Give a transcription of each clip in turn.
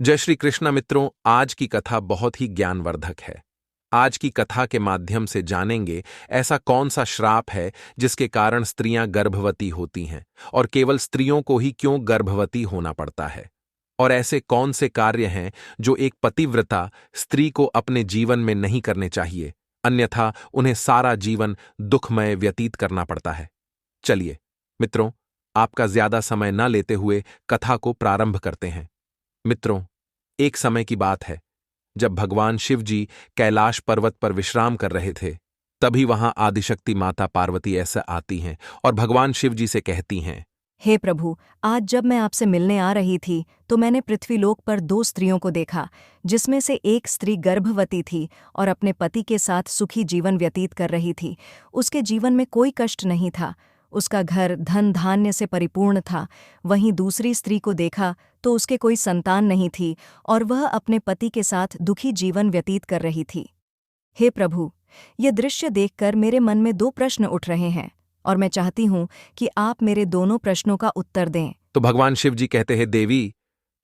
जय श्री कृष्ण मित्रों, आज की कथा बहुत ही ज्ञानवर्धक है। आज की कथा के माध्यम से जानेंगे ऐसा कौन सा श्राप है जिसके कारण स्त्रियां गर्भवती होती हैं और केवल स्त्रियों को ही क्यों गर्भवती होना पड़ता है। और ऐसे कौन से कार्य हैं जो एक पतिव्रता स्त्री को अपने जीवन में नहीं करने चाहिए, अन्यथा उन्हें सारा जीवन दुखमय व्यतीत करना पड़ता है। चलिए मित्रों, आपका ज्यादा समय न लेते हुए कथा को प्रारंभ करते हैं। मित्रों, एक समय की बात है जब भगवान शिव जी कैलाश पर्वत पर विश्राम कर रहे थे। तभी वहां आदिशक्ति माता पार्वती ऐसा आती हैं और भगवान शिव जी से कहती हैं, हे प्रभु, आज जब मैं आपसे मिलने आ रही थी तो मैंने पृथ्वीलोक पर दो स्त्रियों को देखा, जिसमें से एक स्त्री गर्भवती थी और अपने पति के साथ सुखी जीवन व्यतीत कर रही थी। उसके जीवन में कोई कष्ट नहीं था, उसका घर धन धान्य से परिपूर्ण था। वहीं दूसरी स्त्री को देखा तो उसके कोई संतान नहीं थी और वह अपने पति के साथ दुखी जीवन व्यतीत कर रही थी। हे प्रभु, ये दृश्य देखकर मेरे मन में दो प्रश्न उठ रहे हैं और मैं चाहती हूँ कि आप मेरे दोनों प्रश्नों का उत्तर दें। तो भगवान शिव जी कहते हैं, देवी,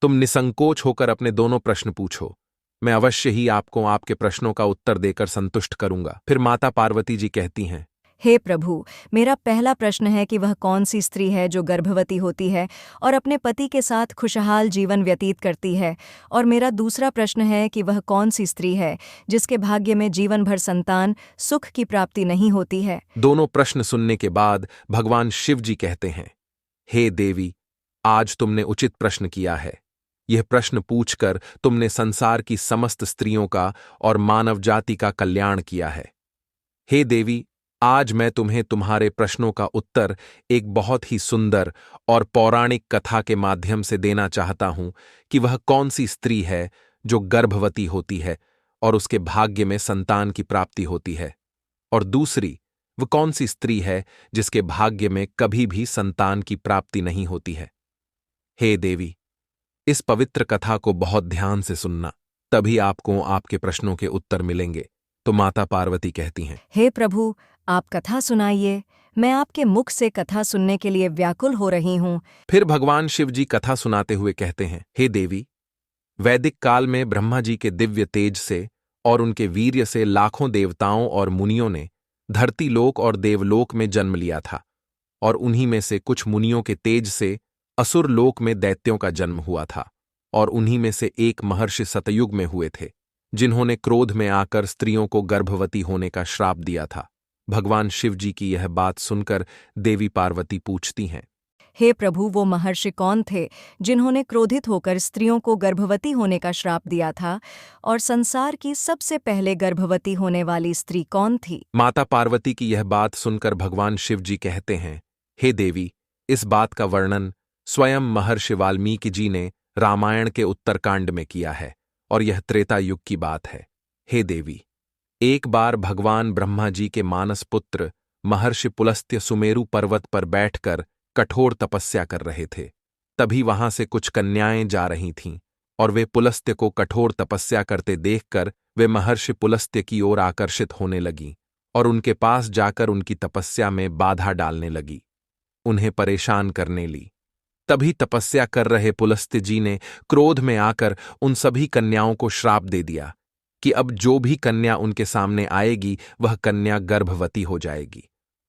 तुम निसंकोच होकर अपने दोनों प्रश्न पूछो। मैं अवश्य ही आपको आपके प्रश्नों का उत्तर देकर संतुष्ट करूंगा। फिर माता पार्वती जी कहती हैं, हे प्रभु, मेरा पहला प्रश्न है कि वह कौन सी स्त्री है जो गर्भवती होती है और अपने पति के साथ खुशहाल जीवन व्यतीत करती है। और मेरा दूसरा प्रश्न है कि वह कौन सी स्त्री है जिसके भाग्य में जीवन भर संतान सुख की प्राप्ति नहीं होती है। दोनों प्रश्न सुनने के बाद भगवान शिव जी कहते हैं, हे देवी, आज तुमने उचित प्रश्न किया है। यह प्रश्न पूछकर तुमने संसार की समस्त स्त्रियों का और मानव जाति का कल्याण किया है। हे देवी, आज मैं तुम्हें तुम्हारे प्रश्नों का उत्तर एक बहुत ही सुंदर और पौराणिक कथा के माध्यम से देना चाहता हूं कि वह कौन सी स्त्री है जो गर्भवती होती है और उसके भाग्य में संतान की प्राप्ति होती है, और दूसरी वह कौन सी स्त्री है जिसके भाग्य में कभी भी संतान की प्राप्ति नहीं होती है। हे देवी, इस पवित्र कथा को बहुत ध्यान से सुनना, तभी आपको आपके प्रश्नों के उत्तर मिलेंगे। तो माता पार्वती कहती हैं, हे प्रभु, आप कथा सुनाइए, मैं आपके मुख से कथा सुनने के लिए व्याकुल हो रही हूँ। फिर भगवान शिव जी कथा सुनाते हुए कहते हैं, हे देवी, वैदिक काल में ब्रह्मा जी के दिव्य तेज से और उनके वीर्य से लाखों देवताओं और मुनियों ने धरती लोक और देवलोक में जन्म लिया था, और उन्हीं में से कुछ मुनियों के तेज से असुर लोक में दैत्यों का जन्म हुआ था, और उन्हीं में से एक महर्षि सतयुग में हुए थे, जिन्होंने क्रोध में आकर स्त्रियों को गर्भवती होने का श्राप दिया था। भगवान शिव जी की यह बात सुनकर देवी पार्वती पूछती हैं, हे प्रभु, वो महर्षि कौन थे जिन्होंने क्रोधित होकर स्त्रियों को गर्भवती होने का श्राप दिया था, और संसार की सबसे पहले गर्भवती होने वाली स्त्री कौन थी? माता पार्वती की यह बात सुनकर भगवान शिव जी कहते हैं, हे देवी, इस बात का वर्णन स्वयं महर्षि वाल्मीकि जी ने रामायण के उत्तरकांड में किया है, और यह त्रेता युग की बात है। हे देवी, एक बार भगवान ब्रह्मा जी के मानस पुत्र महर्षि पुलस्त्य सुमेरु पर्वत पर बैठकर कठोर तपस्या कर रहे थे। तभी वहां से कुछ कन्याएं जा रही थीं, और वे पुलस्त्य को कठोर तपस्या करते देखकर वे महर्षि पुलस्त्य की ओर आकर्षित होने लगीं और उनके पास जाकर उनकी तपस्या में बाधा डालने लगी, उन्हें परेशान करने ली। तभी तपस्या कर रहे पुलस्त्य जी ने क्रोध में आकर उन सभी कन्याओं को श्राप दे दिया कि अब जो भी कन्या उनके सामने आएगी वह कन्या गर्भवती हो जाएगी।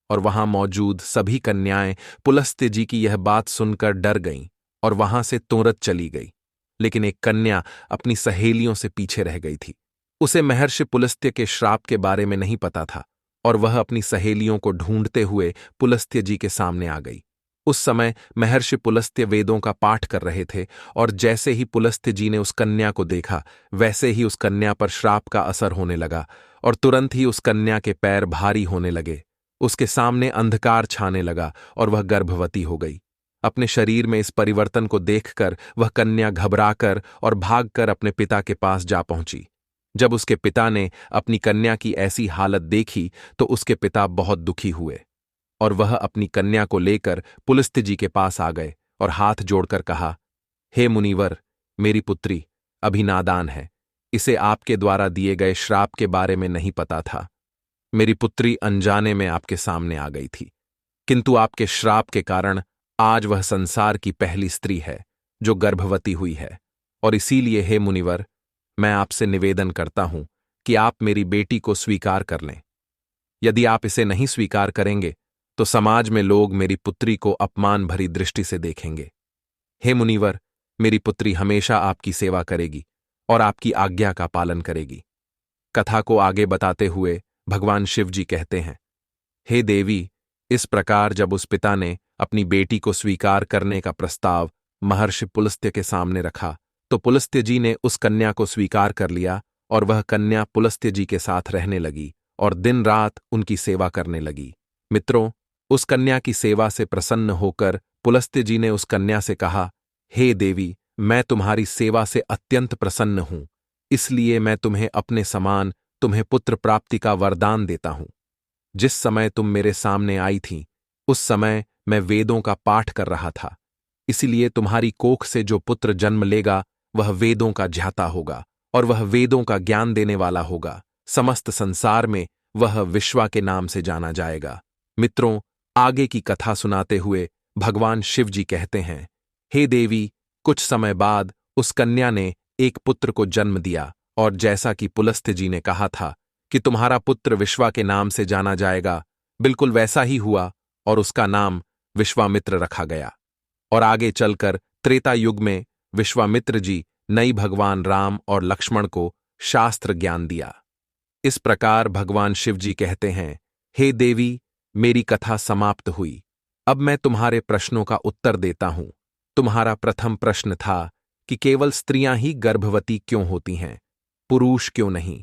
और वहां मौजूद सभी कन्याएं पुलस्त्य जी की यह बात सुनकर डर गईं और वहां से तुरंत चली गई। लेकिन एक कन्या अपनी सहेलियों से पीछे रह गई थी। उसे महर्षि पुलस्त्य के श्राप के बारे में नहीं पता था, और वह अपनी सहेलियों को ढूंढते हुए पुलस्त्य जी के सामने आ गई। उस समय महर्षि पुलस्त्य वेदों का पाठ कर रहे थे, और जैसे ही पुलस्त्य जी ने उस कन्या को देखा, वैसे ही उस कन्या पर श्राप का असर होने लगा, और तुरंत ही उस कन्या के पैर भारी होने लगे। उसके सामने अंधकार छाने लगा और वह गर्भवती हो गई। अपने शरीर में इस परिवर्तन को देखकर वह कन्या घबराकर और भागकर अपने पिता के पास जा पहुंची। जब उसके पिता ने अपनी कन्या की ऐसी हालत देखी तो उसके पिता बहुत दुखी हुए, और वह अपनी कन्या को लेकर पुलस्त्य जी के पास आ गए और हाथ जोड़कर कहा, हे मुनिवर, मेरी पुत्री अभी नादान है, इसे आपके द्वारा दिए गए श्राप के बारे में नहीं पता था। मेरी पुत्री अनजाने में आपके सामने आ गई थी, किंतु आपके श्राप के कारण आज वह संसार की पहली स्त्री है जो गर्भवती हुई है, और इसीलिए हे मुनिवर, मैं आपसे निवेदन करता हूं कि आप मेरी बेटी को स्वीकार कर लें। यदि आप इसे नहीं स्वीकार करेंगे तो समाज में लोग मेरी पुत्री को अपमान भरी दृष्टि से देखेंगे। हे मुनिवर, मेरी पुत्री हमेशा आपकी सेवा करेगी और आपकी आज्ञा का पालन करेगी। कथा को आगे बताते हुए भगवान शिव जी कहते हैं, हे देवी, इस प्रकार जब उस पिता ने अपनी बेटी को स्वीकार करने का प्रस्ताव महर्षि पुलस्त्य के सामने रखा तो पुलस्त्य जी ने उस कन्या को स्वीकार कर लिया और वह कन्या पुलस्त्य जी के साथ रहने लगी और दिन रात उनकी सेवा करने लगी। मित्रों, उस कन्या की सेवा से प्रसन्न होकर पुलस्त्य जी ने उस कन्या से कहा, हे देवी, मैं तुम्हारी सेवा से अत्यंत प्रसन्न हूं, इसलिए मैं तुम्हें अपने समान तुम्हें पुत्र प्राप्ति का वरदान देता हूं। जिस समय तुम मेरे सामने आई थी उस समय मैं वेदों का पाठ कर रहा था, इसलिए तुम्हारी कोख से जो पुत्र जन्म लेगा वह वेदों का ज्ञाता होगा और वह वेदों का ज्ञान देने वाला होगा। समस्त संसार में वह विश्वा के नाम से जाना जाएगा। मित्रों, आगे की कथा सुनाते हुए भगवान शिव जी कहते हैं, हे देवी, कुछ समय बाद उस कन्या ने एक पुत्र को जन्म दिया और जैसा कि पुलस्त्य जी ने कहा था कि तुम्हारा पुत्र विश्वा के नाम से जाना जाएगा, बिल्कुल वैसा ही हुआ और उसका नाम विश्वामित्र रखा गया। और आगे चलकर त्रेता युग में विश्वामित्र जी नई भगवान राम और लक्ष्मण को शास्त्र ज्ञान दिया। इस प्रकार भगवान शिव जी कहते हैं, हे देवी, मेरी कथा समाप्त हुई। अब मैं तुम्हारे प्रश्नों का उत्तर देता हूं। तुम्हारा प्रथम प्रश्न था कि केवल स्त्रियां ही गर्भवती क्यों होती हैं, पुरुष क्यों नहीं,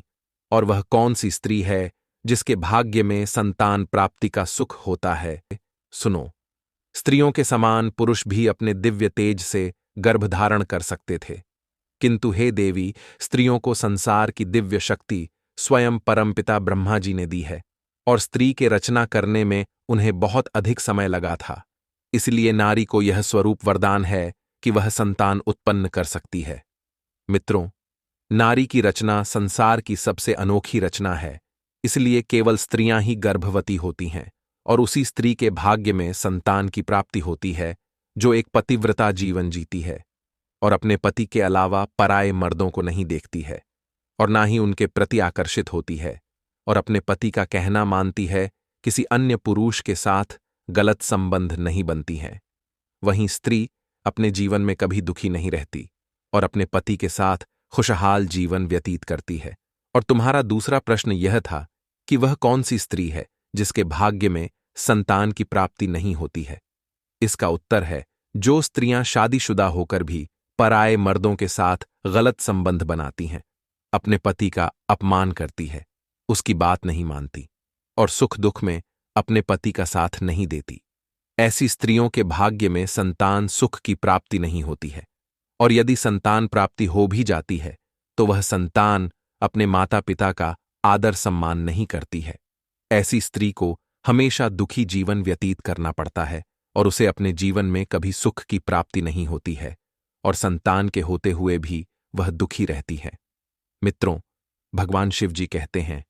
और वह कौन सी स्त्री है जिसके भाग्य में संतान प्राप्ति का सुख होता है। सुनो, स्त्रियों के समान पुरुष भी अपने दिव्य तेज से गर्भधारण कर सकते थे, किंतु हे देवी, स्त्रियों को संसार की दिव्य शक्ति स्वयं परमपिता ब्रह्मा जी ने दी है और स्त्री के रचना करने में उन्हें बहुत अधिक समय लगा था। इसलिए नारी को यह स्वरूप वरदान है कि वह संतान उत्पन्न कर सकती है। मित्रों, नारी की रचना संसार की सबसे अनोखी रचना है, इसलिए केवल स्त्रियां ही गर्भवती होती हैं और उसी स्त्री के भाग्य में संतान की प्राप्ति होती है जो एक पतिव्रता जीवन जीती है और अपने पति के अलावा पराये मर्दों को नहीं देखती है और ना ही उनके प्रति आकर्षित होती है और अपने पति का कहना मानती है, किसी अन्य पुरुष के साथ गलत संबंध नहीं बनती है। वहीं स्त्री अपने जीवन में कभी दुखी नहीं रहती और अपने पति के साथ खुशहाल जीवन व्यतीत करती है। और तुम्हारा दूसरा प्रश्न यह था कि वह कौन सी स्त्री है जिसके भाग्य में संतान की प्राप्ति नहीं होती है। इसका उत्तर है, जो स्त्रियां शादीशुदा होकर भी पराये मर्दों के साथ गलत संबंध बनाती हैं, अपने पति का अपमान करती है, उसकी बात नहीं मानती और सुख दुख में अपने पति का साथ नहीं देती। ऐसी स्त्रियों के भाग्य में संतान सुख की प्राप्ति नहीं होती है और यदि संतान प्राप्ति हो भी जाती है तो वह संतान अपने माता पिता का आदर सम्मान नहीं करती है। ऐसी स्त्री को हमेशा दुखी जीवन व्यतीत करना पड़ता है और उसे अपने जीवन में कभी सुख की प्राप्ति नहीं होती है और संतान के होते हुए भी वह दुखी रहती है। मित्रों, भगवान शिव जी कहते हैं,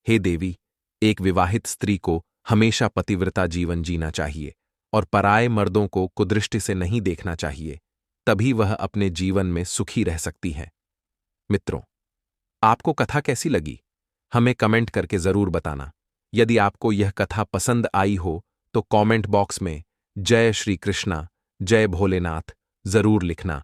हे देवी, एक विवाहित स्त्री को हमेशा पतिव्रता जीवन जीना चाहिए और पराये मर्दों को कुदृष्टि से नहीं देखना चाहिए, तभी वह अपने जीवन में सुखी रह सकती है। मित्रों, आपको कथा कैसी लगी हमें कमेंट करके जरूर बताना। यदि आपको यह कथा पसंद आई हो तो कमेंट बॉक्स में जय श्री कृष्णा, जय भोलेनाथ जरूर लिखना